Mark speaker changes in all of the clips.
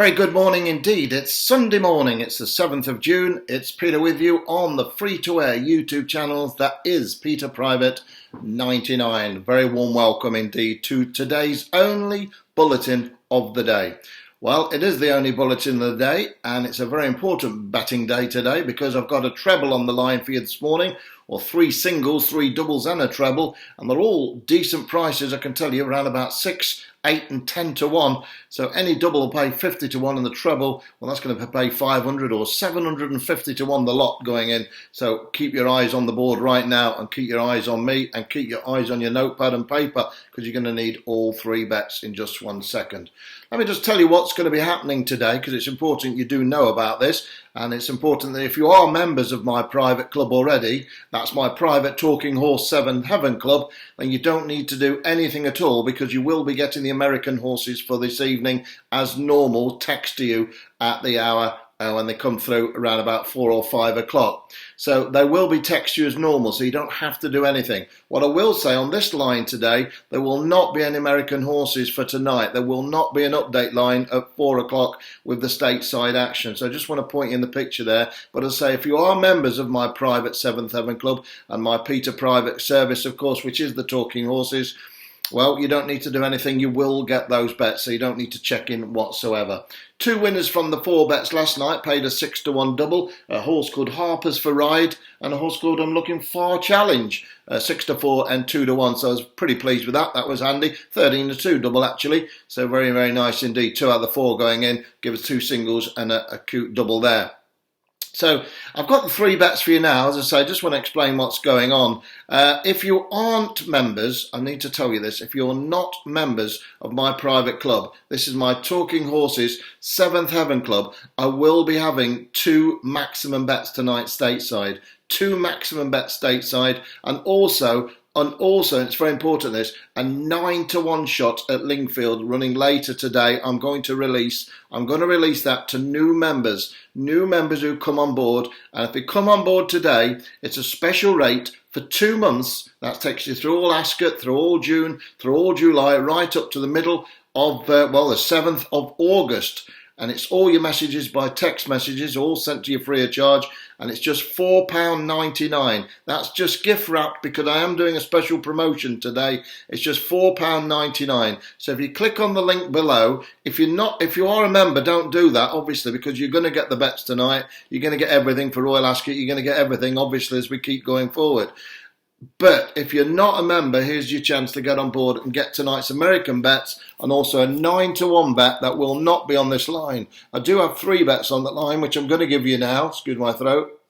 Speaker 1: Very good morning indeed. It's Sunday morning. It's the 7th of June. It's Peter with you on the free-to-air YouTube channel that is Peter Private 99. Very warm welcome indeed to today's only bulletin of the day. Well, it is the only bulletin of the day, and it's a very important betting day today because I've got a treble on the line for you this morning, or 3 singles, 3 doubles and a treble, and they're all decent prices, I can tell you, around about 6, 8 and 10 to 1. So any double will pay 50 to 1 and the treble, well, that's going to pay 500 or 750 to 1 the lot going in. So keep your eyes on the board right now and keep your eyes on me and keep your eyes on your notepad and paper because you're going to need all 3 bets in just 1 second. Let me just tell you what's going to be happening today because it's important you do know about this, and it's important that if you are members of my private club already, that's my private Talking Horse 7 Heaven Club, then you don't need to do anything at all because you will be getting the American horses for this evening as normal text to you at the hour when they come through around about 4 or 5 o'clock. So they will be text you as normal, so you don't have to do anything. What I will say on this line today, there will not be any American horses for tonight. There will not be an update line at 4 o'clock with the stateside action. So I just want to point you in the picture there. But as I say, if you are members of my private 7th Heaven Club and my Peter Private service, of course, which is the Talking Horses, well, you don't need to do anything. You will get those bets, so you don't need to check in whatsoever. 2 winners from the 4 bets last night paid a 6 to 1 double. A horse called Harper's for Ride and a horse called I'm Looking Far Challenge. 6 to 4 and 2 to 1. So I was pretty pleased with that. That was handy. 13 to 2 double actually. So very, very nice indeed. 2 out of the 4 going in. Give us 2 singles and a cute double there. So I've got the 3 bets for you now. As I say, I just want to explain what's going on. If you aren't members, I need to tell you this, if you're not members of my private club, this is my Talking Horses 7th Heaven Club, I will be having 2 maximum bets tonight stateside. 2 maximum bets stateside, and also, it's very important this, a 9 to 1 shot at Lingfield running later today. I'm going to release that to new members who come on board. And if you come on board today, it's a special rate for 2 months. That takes you through all Ascot, through all June, through all July, right up to the middle of, the 7th of August. And it's all your messages by text messages, all sent to you free of charge. And it's just £4.99. That's just gift wrapped because I am doing a special promotion today. It's just £4.99. So if you click on the link below, if you are a member, don't do that, obviously, because you're going to get the bets tonight. You're going to get everything for Royal Ascot. You're going to get everything, obviously, as we keep going forward. But if you're not a member, here's your chance to get on board and get tonight's American bets and also a 9 to 1 bet that will not be on this line. I do have 3 bets on that line, which I'm going to give you now. Excuse my throat.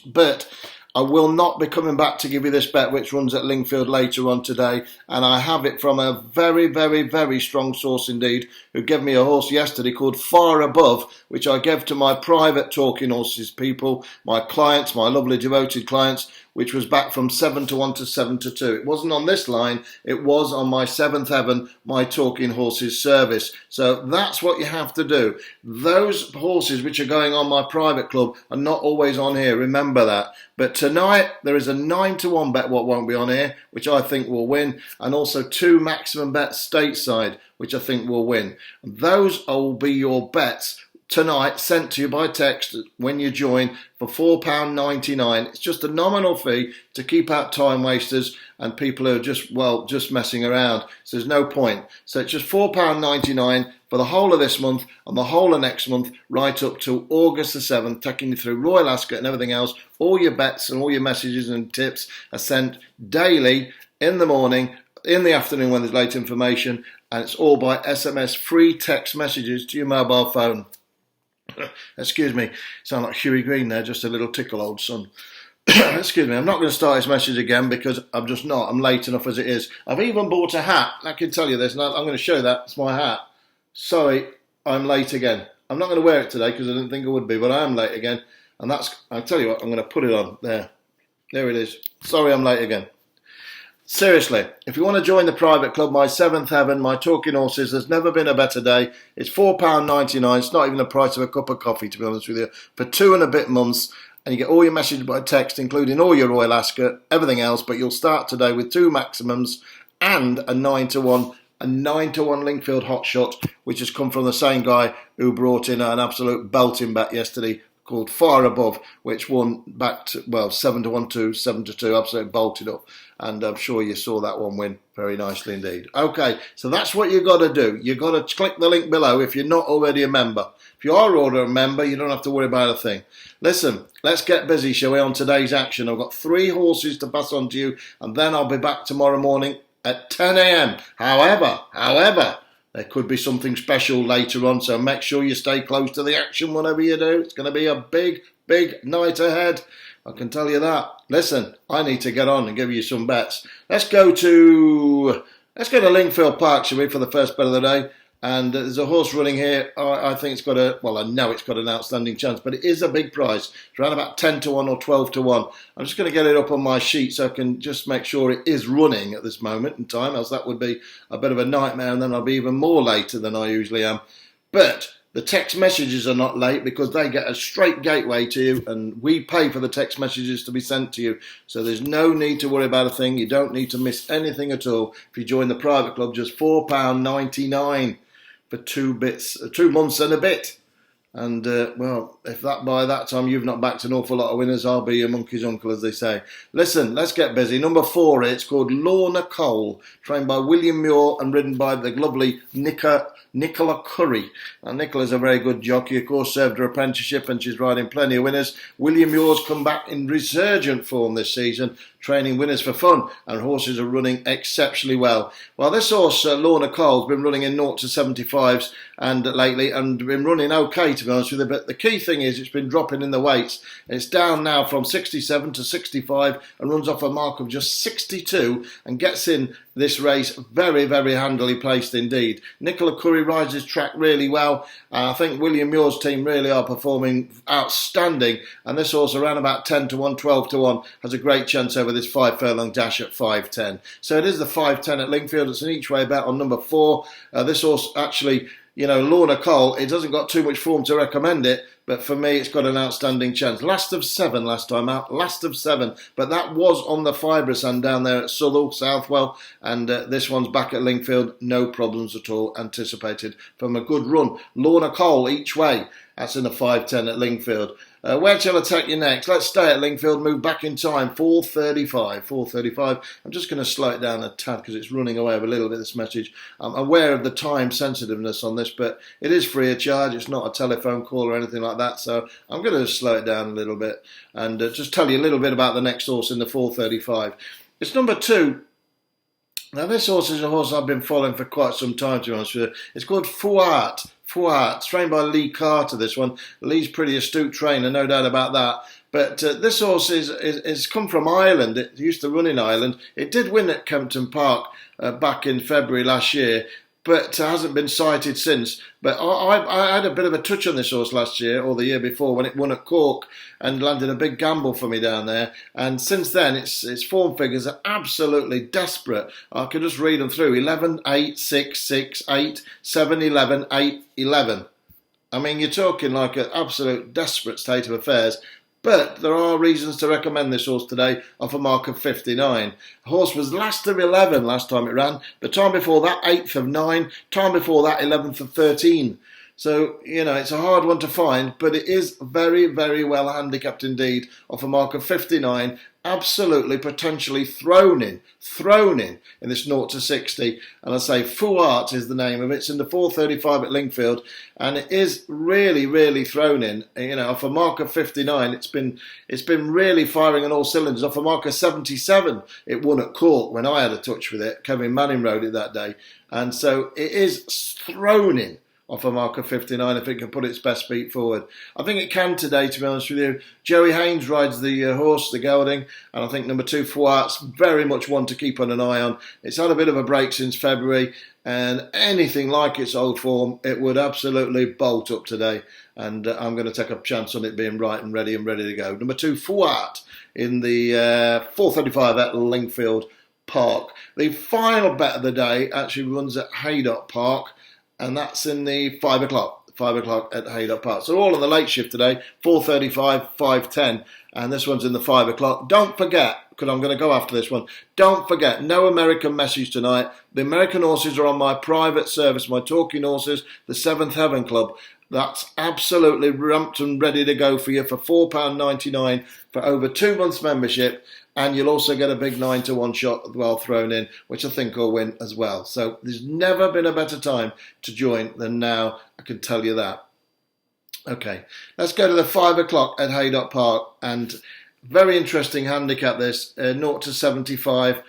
Speaker 1: But I will not be coming back to give you this bet, which runs at Lingfield later on today. And I have it from a very, very, very strong source indeed, who gave me a horse yesterday called Far Above, which I gave to my private Talking Horses people, my clients, my lovely devoted clients, which was back from 7 to 1 to 7 to 2. It wasn't on this line, it was on my 7th Heaven, my Talking Horses service. So that's what you have to do. Those horses which are going on my private club are not always on here, remember that. But tonight there is a 9 to 1 bet what won't be on here, which I think will win, and also 2 maximum bets stateside, which I think will win. And those will be your bets tonight, sent to you by text when you join for £4.99. It's just a nominal fee to keep out time wasters and people who are just messing around. So there's no point. So it's just £4.99 for the whole of this month and the whole of next month, right up to August the 7th, taking you through Royal Ascot and everything else. All your bets and all your messages and tips are sent daily in the morning, in the afternoon when there's late information, and it's all by SMS free text messages to your mobile phone. Excuse me, sound like Huey Green there, just a little tickle, old son. Excuse me, I'm not going to start his message again because I'm just not. I'm late enough as it is. I've even bought a hat. I can tell you this, and I'm going to show that. It's my hat. Sorry, I'm late again. I'm not going to wear it today because I didn't think I would be, but I am late again. And I'll tell you what, I'm going to put it on. There it is. Sorry, I'm late again. Seriously, if you want to join the private club, my 7th Heaven, my Talking Horses, there's never been a better day. It's £4.99. It's not even the price of a cup of coffee, to be honest with you, for 2 and a bit months. And you get all your messages by text, including all your Royal Ascot, everything else. But you'll start today with 2 maximums and a 9 to 1 a 9-1 Lingfield hot shot, which has come from the same guy who brought in an absolute belting bet yesterday called Far Above, which won back to, 7-1 to 7-2, absolutely bolted up. And I'm sure you saw that one win very nicely indeed. Okay, so that's what you've got to do. You've got to click the link below if you're not already a member. If you are already a member, you don't have to worry about a thing. Listen, let's get busy, shall we, on today's action. I've got 3 horses to pass on to you, and then I'll be back tomorrow morning at 10 a.m. However, there could be something special later on, so make sure you stay close to the action whatever you do. It's going to be a big night ahead. I can tell you that. Listen, I need to get on and give you some bets. Let's go to Lingfield Park, shall we, for the first bet of the day. And there's a horse running here. I think it's got I know it's got an outstanding chance, but it is a big price. It's around about 10-1 or 12-1. I'm just going to get it up on my sheet so I can just make sure it is running at this moment in time, else that would be a bit of a nightmare, and then I'll be even more later than I usually am. But the text messages are not late because they get a straight gateway to you, and we pay for the text messages to be sent to you. So there's no need to worry about a thing. You don't need to miss anything at all. If you join the private club, just £4.99 for 2 months and a bit. And, if by that time you've not backed an awful lot of winners, I'll be your monkey's uncle, as they say. Listen, let's get busy. Number 4, it's called Lorna Cole, trained by William Muir and ridden by the lovely Nicola Curry. And Nicola's a very good jockey, of course, served her apprenticeship and she's riding plenty of winners. William Muir's come back in resurgent form this season, training winners for fun, and horses are running exceptionally well. Well, this horse, Lorna Cole, has been running in 0 to 75s and lately, and been running okay, to be honest with you. But the key thing is it's been dropping in the weights. It's down now from 67 to 65 and runs off a mark of just 62 and gets in this race very handily placed indeed. Nicola Curry rides his track really well. I think William Muir's team really are performing outstanding, and this horse around about 10-1, 12-1 has a great chance over this 5 furlong dash at 5.10. So it is the 5.10 at Lingfield. It's an each way bet on number 4. This horse actually, Lorna Cole, it doesn't got too much form to recommend it, but for me, it's got an outstanding chance. Last of 7 last time out, but that was on the fibrous end down there at Southall, Southwell, and this one's back at Lingfield, no problems at all anticipated from a good run. Lorna Cole each way, that's in the 5.10 at Lingfield. Where shall I take you next? Let's stay at Lingfield, move back in time, 4.35. I'm just going to slow it down a tad because it's running away with a little bit, this message. I'm aware of the time sensitiveness on this, but it is free of charge. It's not a telephone call or anything like that, so I'm going to slow it down a little bit and just tell you a little bit about the next horse in the 4.35. It's number 2. Now, this horse is a horse I've been following for quite some time, to be honest with you. It's called Fouart, trained by Lee Carter, this one. Lee's pretty astute trainer, no doubt about that. But this horse is come from Ireland. It used to run in Ireland. It did win at Kempton Park back in February last year, but hasn't been sighted since. But I had a bit of a touch on this horse last year, or the year before, when it won at Cork and landed a big gamble for me down there. And since then, its form figures are absolutely desperate. I could just read them through. 11, 8, 6, 6, 8, 7, 11, 8, 11. I mean, you're talking like an absolute desperate state of affairs. But there are reasons to recommend this horse today off a mark of 59. The horse was last of 11 last time it ran. The time before that, 8th of 9. Time before that, 11th of 13. So, it's a hard one to find, but it is very well handicapped indeed off a mark of 59. Absolutely, potentially thrown in this 0 to 60. And I say Fouart is the name of it. It's in the 4.35 at Lingfield, and it is really thrown in. Off a mark of 59, it's been really firing on all cylinders. Off a mark of 77, it won at Cork when I had a touch with it. Kevin Manning rode it that day, and so it is thrown in off a mark of 59 if it can put its best feet forward. I think it can today, to be honest with you. Joey Haynes rides the horse, the gelding, and I think number 2, Fouart's very much one to keep on an eye on. It's had a bit of a break since February, and anything like its old form, it would absolutely bolt up today, and I'm going to take a chance on it being right and ready to go. Number 2, Fouart, in the 4.35 at Lingfield Park. The final bet of the day actually runs at Haydock Park, and that's in the 5 5 o'clock at Haydock Park. So all on the late shift today, 4:35, 5:10, and this one's in the 5 o'clock. Don't forget, because I'm going to go after this one, don't forget, no American message tonight. The American horses are on my private service, my talking horses, the Seventh Heaven Club. That's absolutely ramped and ready to go for you for £4.99 for over 2 months membership. And you'll also get a big 9-to-1 shot well thrown in, which I think will win as well. So there's never been a better time to join than now, I can tell you that. Okay, let's go to the 5 o'clock at Haydock Park. And very interesting handicap this, 0-75,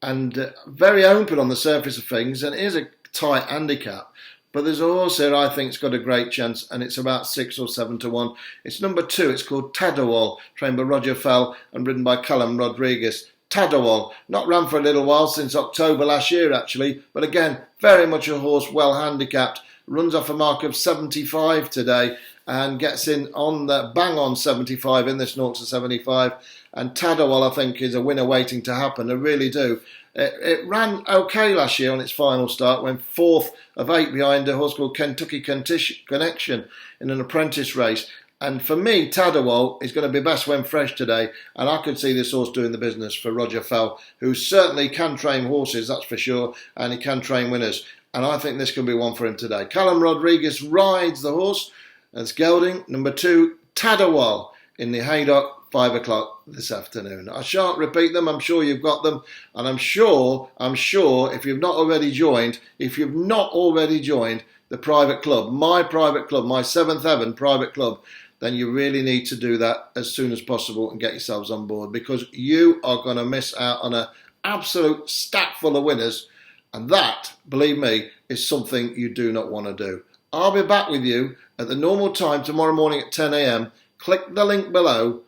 Speaker 1: and very open on the surface of things. And it is a tight handicap. But there's a horse here I think's got a great chance, and it's about 6 or 7-1. It's number 2. It's called Treble, trained by Roger Fell and ridden by Callum Rodriguez. Treble, not ran for a little while, since October last year actually, but again, very much a horse well handicapped. Runs off a mark of 75 today and gets in on the bang on 75 in this 0-75. And Treble, I think, is a winner waiting to happen. I really do. It ran okay last year on its final start, went 4th of 8 behind a horse called Kentucky Connection in an apprentice race. And for me, Treble is going to be best when fresh today, and I could see this horse doing the business for Roger Fell, who certainly can train horses, that's for sure, and he can train winners. And I think this can be one for him today. Callum Rodriguez rides the horse. That's gelding number 2, Treble, in the Haydock, 5 o'clock this afternoon. I shan't repeat them. I'm sure you've got them. And I'm sure if you've not already joined the private club, my Seventh Heaven private club, then you really need to do that as soon as possible and get yourselves on board, because you are going to miss out on an absolute stack full of winners. And that, believe me, is something you do not want to do. I'll be back with you at the normal time tomorrow morning at 10 a.m. Click the link below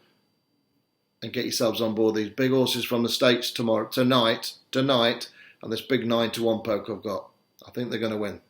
Speaker 1: and get yourselves on board these big horses from the States tonight, and this big 9-to-1 poke I've got. I think they're going to win.